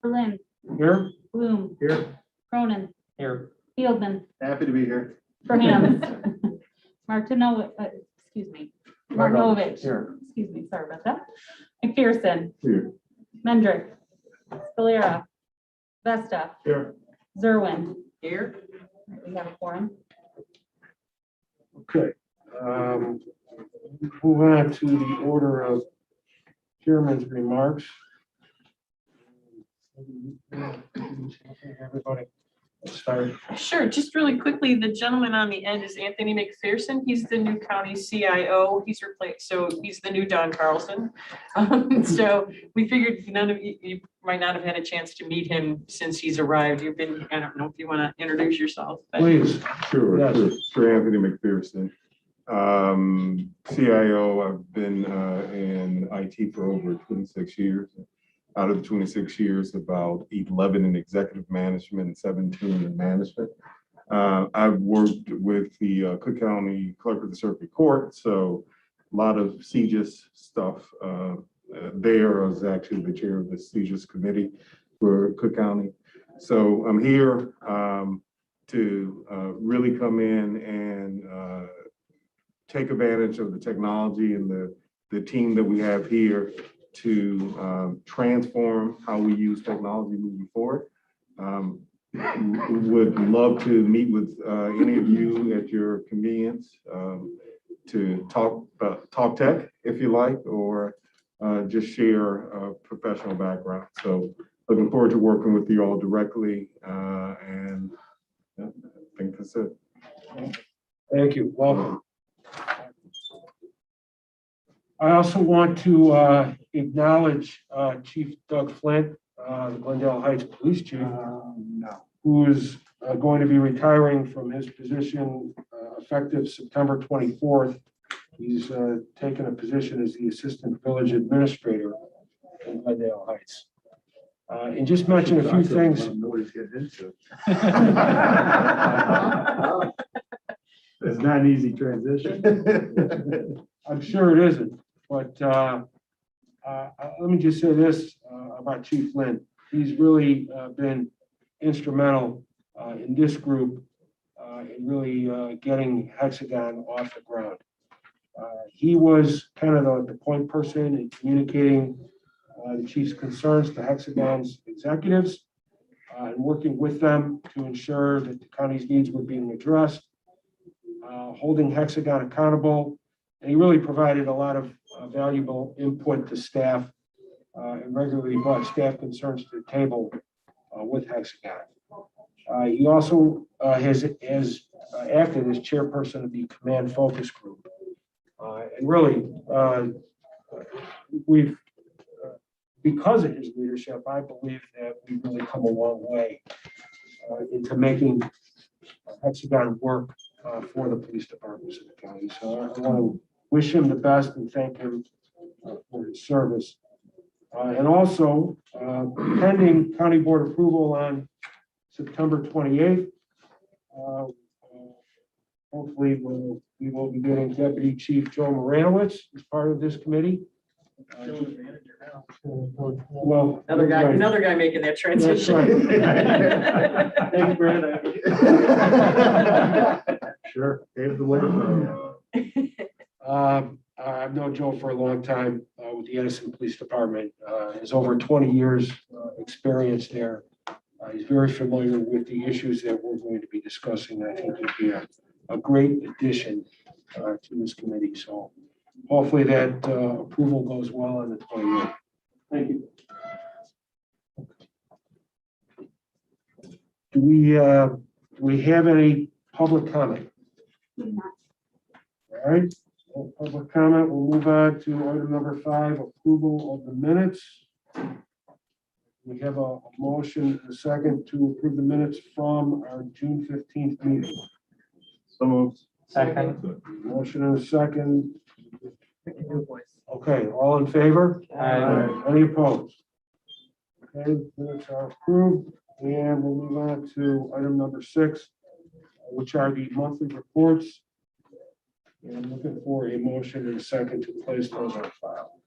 Berlin, Here. Bloom, Here. Cronin, Here. Fieldman, Happy to be here. Prms, Martinovich, Here. excuse me, sorry about that. McPherson, Here. Mendrick, Scalera, Vesta, Here. Zerwin. Here. We have a quorum. Okay. Move on to the order of chairman's remarks. Everybody, let's start. Sure, just really quickly, the gentleman on the end is Anthony McPherson. He's the new county CIO. He's replaced, so he's the new Don Carlson. So we figured none of you might not have had a chance to meet him since he's arrived. You've been, I don't know if you want to introduce yourself. But Please. Sure, Yes. sure, Anthony McPherson. CIO, I've been in IT for over 26 years. Out of the 26 years, about 11 in executive management and 17 in management. I've worked with the Cook County Clerk of the Circuit Court, so a lot of CJIS stuff there. I was actually the chair of the CJIS committee for Cook County. So I'm here to really come in and take advantage of the technology and the team that we have here to transform how we use technology moving forward. Would love to meet with any of you at your convenience to talk tech if you like, or just share a professional background. So looking forward to working with you all directly, and I think that's it. Thank you. Welcome. I also want to acknowledge Chief Doug Flint, the Glendale Heights Police Chief, who is going to be retiring from his position effective September 24th. He's taken a position as the Assistant Village Administrator in Glendale Heights. And just mention a few things. Nobody's getting into. It's not an easy transition. I'm sure it isn't, but let me just say this about Chief Flynn. He's really been instrumental in this group in really getting Hexagon off the ground. He was kind of the point person in communicating the chief's concerns to Hexagon's executives and working with them to ensure that the county's needs were being addressed, holding Hexagon accountable. And he really provided a lot of valuable input to staff and regularly brought staff concerns to the table with Hexagon. He also has acted as chairperson of the command focus group. And really, because of his leadership, I believe that we've really come a long way into making Hexagon work for the police departments of the county. So I want to wish him the best and thank him for his service. And also, pending county board approval on September 28th, hopefully we will be getting Deputy Chief Joe Moranowitz as part of this committee. Well, Another guy making that transition. Right. Thank you, Brad. Sure, pave the way. I've known Joe for a long time with the Edison Police Department. Has over 20 years experience there. He's very familiar with the issues that we're going to be discussing. I think it'd be a great addition to this committee. So hopefully that approval goes well on the 28th. Thank you. Do we have any public comment? All right, no public comment. We'll move on to item number 5, approval of the minutes. We have a motion and a second to approve the minutes from our June 15th meeting. So moved. Second. Motion and a second. Okay, all in favor? Aye. Any opposed? Okay, minutes are approved, and we'll move on to item number 6, which are the monthly reports. And I'm looking for a motion and a second to place those on file.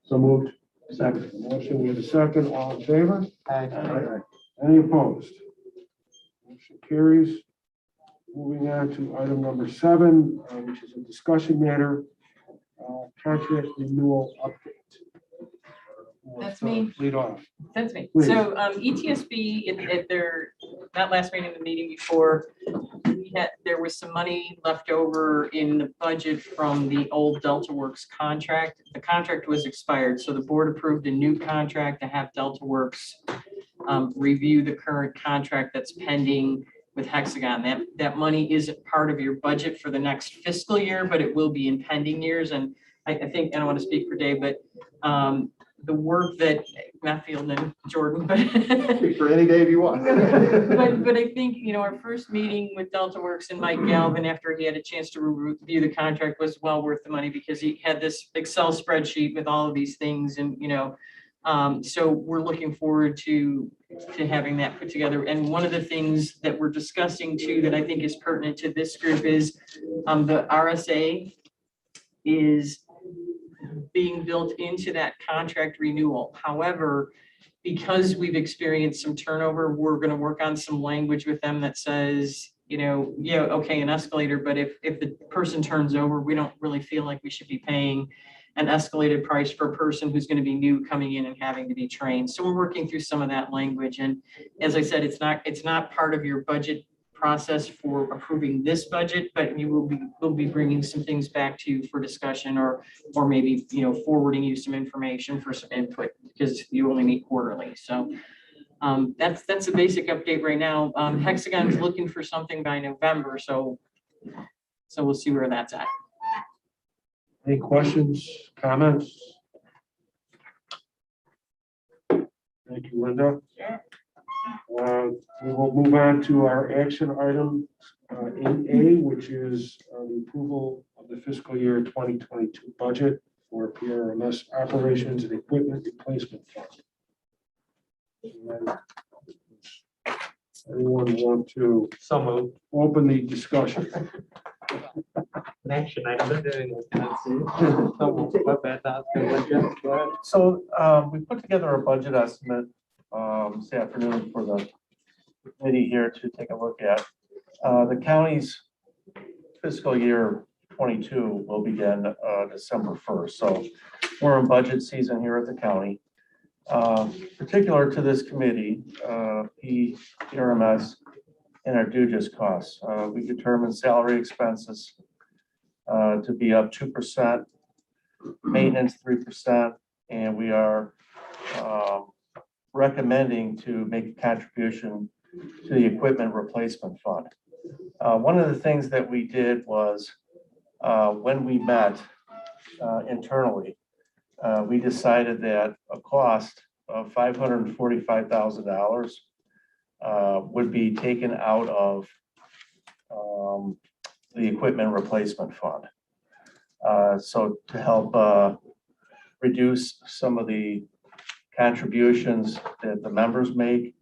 So moved. Second. Motion, we have a second. All in favor? Aye. Any opposed? Motion carries. Moving on to item number 7, which is a discussion matter, contract renewal update. That's me. Lead off. That's me. Please. So ETSB, at their, not last meeting, the meeting before, there was some money left over in the budget from the old Delta Works contract. The contract was expired, so the board approved a new contract to have Delta Works review the current contract that's pending with Hexagon. That money isn't part of your budget for the next fiscal year, but it will be in pending years. And I think, I don't want to speak for Dave, but the work that Matthew and Jordan, but Speak for any day you want. but I think, our first meeting with Delta Works and Mike Galvin, after he had a chance to review the contract, was well worth the money because he had this Excel spreadsheet with all of these things and, so we're looking forward to having that put together. And one of the things that we're discussing too, that I think is pertinent to this group is the RSA is being built into that contract renewal. However, because we've experienced some turnover, we're going to work on some language with them that says, okay, an escalator, but if the person turns over, we don't really feel like we should be paying an escalated price for a person who's going to be new coming in and having to be trained. So we're working through some of that language. And as I said, it's not part of your budget process for approving this budget, but we'll be bringing some things back to you for discussion or maybe, forwarding you some information for some input because you only meet quarterly. So that's a basic update right now. Hexagon's looking for something by November. So we'll see where that's at. Any questions, comments? Thank you, Linda. We will move on to our action item 8A, which is the approval of the fiscal year 2022 budget for PRMS operations and equipment replacement fund. Anyone want to open the discussion? Action item. So we put together a budget estimate this afternoon for the committee here to take a look at. The county's fiscal year 22 will begin December 1st. So we're in budget season here at the county. Particular to this committee, PRMS and our dues costs. We determined salary expenses to be up 2%, maintenance 3%, and we are recommending to make a contribution to the equipment replacement fund. One of the things that we did was when we met internally, we decided that a cost of $545,000 would be taken out of the equipment replacement fund. So to help reduce some of the contributions that the members make,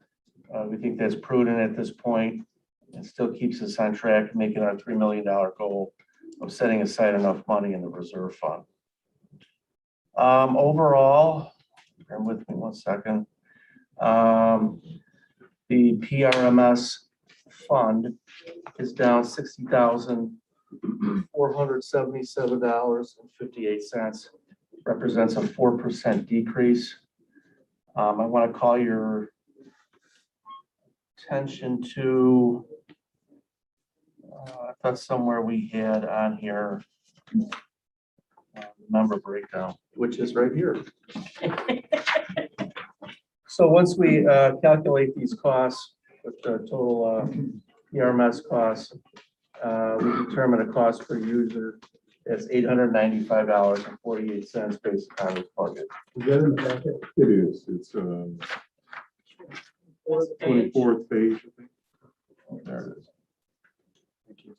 we think that's prudent at this point. It still keeps us on track, making our $3 million goal of setting aside enough money in the reserve fund. Overall, bear with me one second. The PRMS fund is down $60,477.58. Represents a 4% decrease. I want to call your attention to, I thought somewhere we had on here number breakdown, which is right here. So once we calculate these costs with the total PRMS costs, we determine a cost per user as $895.48 based on this budget. Is that in the packet? It is. It's 24th page, I think. There it is. Thank you.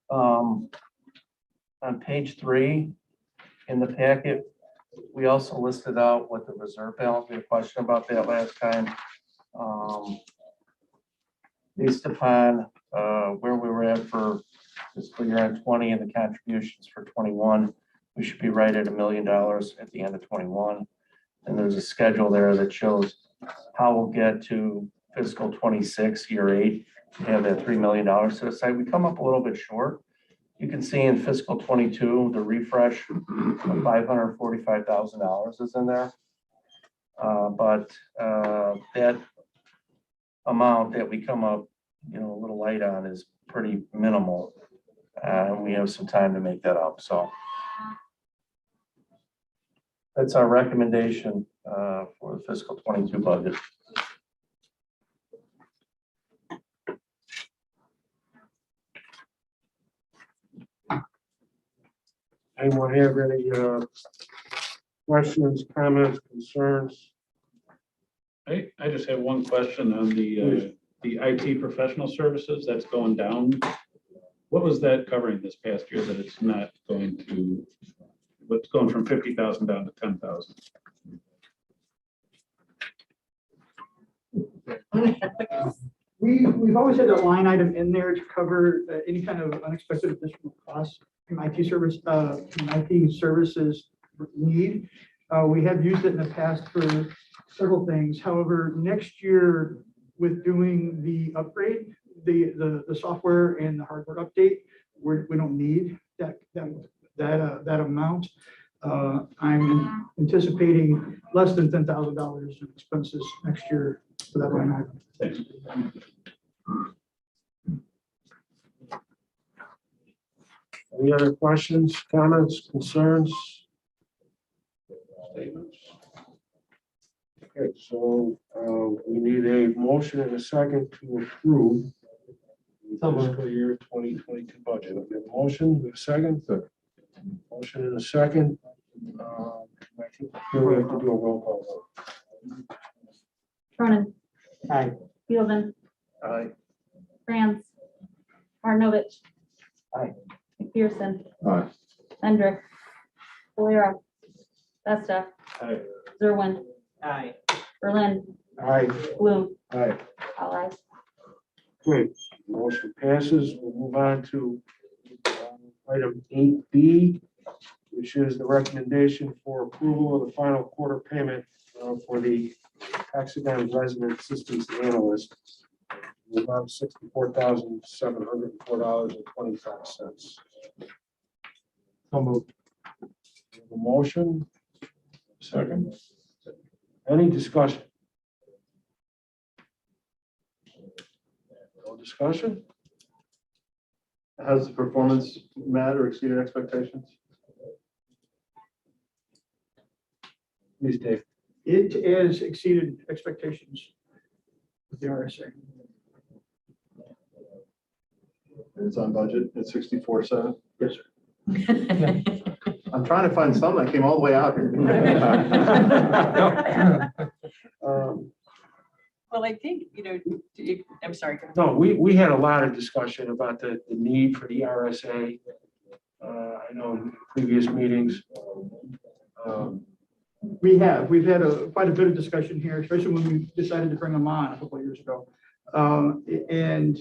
On page 3 in the packet, we also listed out what the reserve balance. We had a question about that last time. Based upon where we were at for fiscal year on 20 and the contributions for 21, we should be right at $1 million at the end of 21. And there's a schedule there that shows how we'll get to fiscal 26, year 8, to have that $3 million to the side. We come up a little bit short. You can see in fiscal 22, the refresh of $545,000 is in there. But that amount that we come up, a little light on is pretty minimal. And we have some time to make that up, so. That's our recommendation for the fiscal 22 budget. Anyone have any questions, comments, concerns? I just have one question on the IT professional services that's going down. What was that covering this past year that it's not going to, what's going from 50,000 down to 10,000? We've always had a line item in there to cover any kind of unexpected additional costs from IT services need. We have used it in the past for several things. However, next year with doing the upgrade, the software and the hardware update, we don't need that amount. I'm anticipating less than $10,000 in expenses next year for that line item. Thanks. Any other questions, comments, concerns? Statements? Okay, so we need a motion and a second to approve the fiscal year 2022 budget. We have a motion, we have a second. Motion and a second. I think we have to do a roll call vote. Cronin. Aye. Fieldin. Aye. Prms. Martinovich. Aye. McPherson. Aye. Hendrick. Valera. Vesta. Aye. Zerwin. Aye. Berlin. Aye. Bloom. Aye. All ayes. Great, motion passes. We'll move on to item 8B, which is the recommendation for approval of the final quarter payment for the Hexagon Resident Systems Analyst. The amount of $64,704.25. So moved. A motion. Second. Any discussion? No discussion? Has the performance met or exceeded expectations? Please, Dave. It has exceeded expectations with the RSA. It's on budget at 64.7. Yes, sir. I'm trying to find some that came all the way out here. Well, I think, I'm sorry. No, we had a lot of discussion about the need for the RSA. I know in previous meetings. We've had quite a bit of discussion here, especially when we decided to bring them on a couple of years ago. And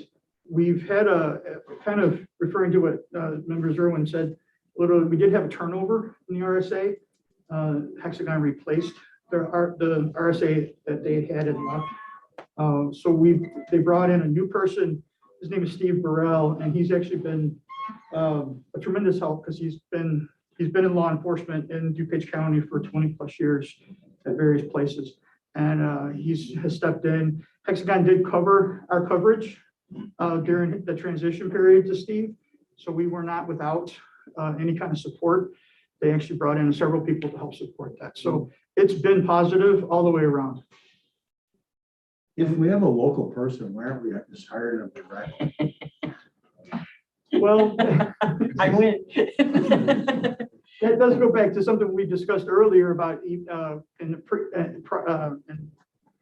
we've had a kind of referring to what Member Zerwin said, literally, we did have a turnover in the RSA. Hexagon replaced the RSA that they had and left. So they brought in a new person. His name is Steve Burrell, and he's actually been a tremendous help because he's been in law enforcement in DuPage County for 20 plus years at various places. And he has stepped in. Hexagon did cover our coverage during the transition period to Steve. So we were not without any kind of support. They actually brought in several people to help support that. So it's been positive all the way around. If we have a local person, why aren't we just hiring them directly? Well, I win. that does go back to something we discussed earlier about in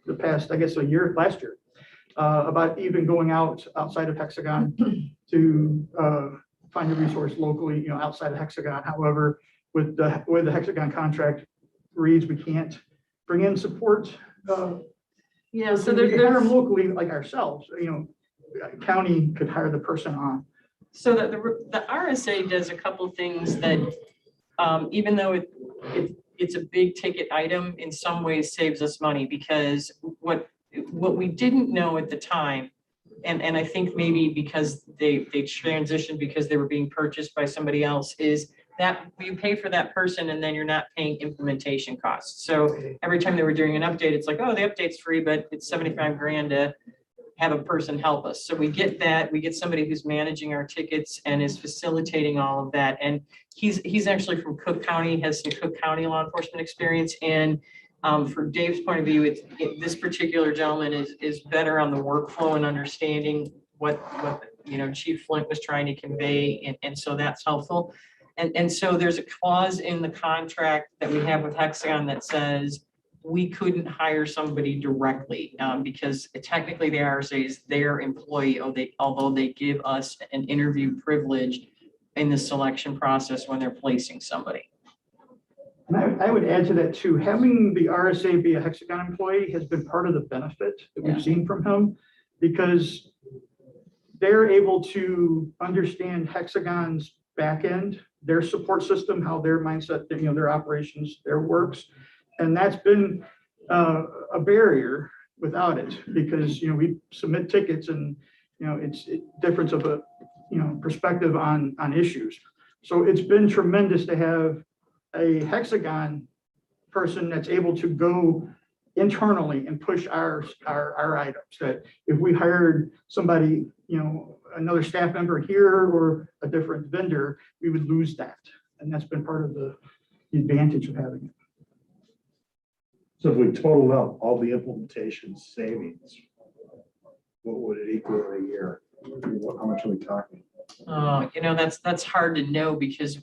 the past, I guess, last year, about even going outside of Hexagon to find a resource locally, outside of Hexagon. However, with the way the Hexagon contract reads, we can't bring in support. Yeah, so we hire them there's, locally, like ourselves. County could hire the person on. so the RSA does a couple things that even though it's a big ticket item, in some ways saves us money, because what we didn't know at the time, and I think maybe because they transitioned because they were being purchased by somebody else, is that you pay for that person and then you're not paying implementation costs. So every time they were doing an update, it's like, oh, the update's free, but it's 75 grand to have a person help us. So we get that, we get somebody who's managing our tickets and is facilitating all of that. And he's actually from Cook County, has some Cook County law enforcement experience. And for Dave's point of view, this particular gentleman is better on the workflow and understanding what Chief Flint was trying to convey. And so that's helpful. And so there's a clause in the contract that we have with Hexagon that says we couldn't hire somebody directly because technically the RSA is their employee, although they give us an interview privilege in the selection process when they're placing somebody. And I would add to that too, having the RSA be a Hexagon employee has been part of the benefit that we've seen from him, because they're able to understand Hexagon's back end, their support system, how their mindset, their operations, their works. And that's been a barrier without it, because, we submit tickets and, it's a difference of a, perspective on issues. So it's been tremendous to have a Hexagon person that's able to go internally and push our items, that if we hired somebody, another staff member here or a different vendor, we would lose that. And that's been part of the advantage of having it. So if we total up all the implementation savings, what would it equal a year? How much are we talking? That's hard to know, because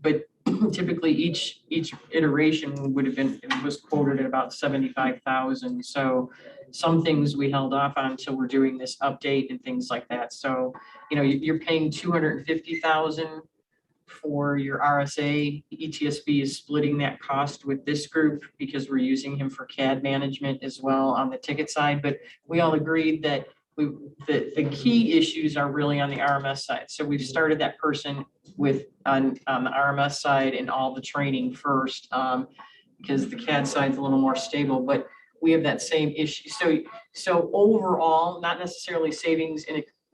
but typically each iteration was quoted at about 75,000. So some things we held off on until we're doing this update and things like that. So, you're paying 250,000 for your RSA. ETSB is splitting that cost with this group because we're using him for CAD management as well on the ticket side. But we all agreed that the key issues are really on the RMS side. So we've started that person on the RMS side and all the training first, because the CAD side's a little more stable, but we have that same issue. So overall, not necessarily savings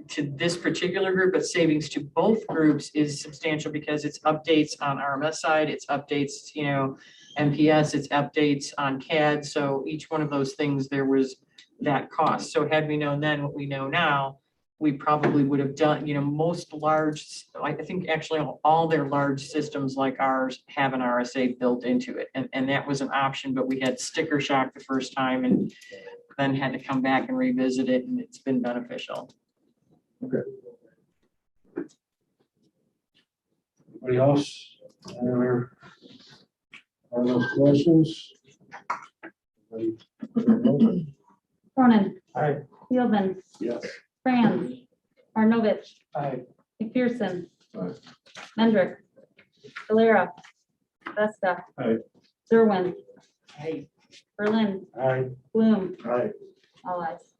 to this particular group, but savings to both groups is substantial, because it's updates on RMS side, it's updates, MPS, it's updates on CAD. So each one of those things, there was that cost. So had we known then what we know now, we probably would have done, most large, I think actually all their large systems like ours have an RSA built into it. And that was an option, but we had sticker shock the first time and then had to come back and revisit it, and it's been beneficial. Okay. Anybody else? Are those questions? Cronin. Aye. Fieldman. Yes. Prms. Arnovich. Aye. McPherson. Aye. Mendrick. Valera. Vesta. Aye. Zerwin. Hey. Berlin. Aye. Bloom. Aye. All ayes.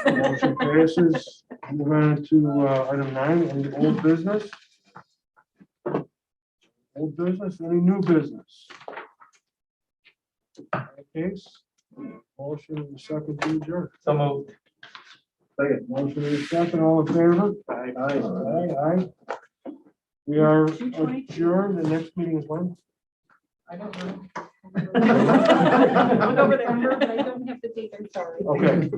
Motion passes. Move on to item 9, any old business? Old business, any new business? Case, motion and second to adjourn. So moved. Second, motion and second, all in favor? Aye. Aye. We are adjourned. The next meeting is when? I don't know. I went over there, but I don't have the date, I'm sorry. Okay.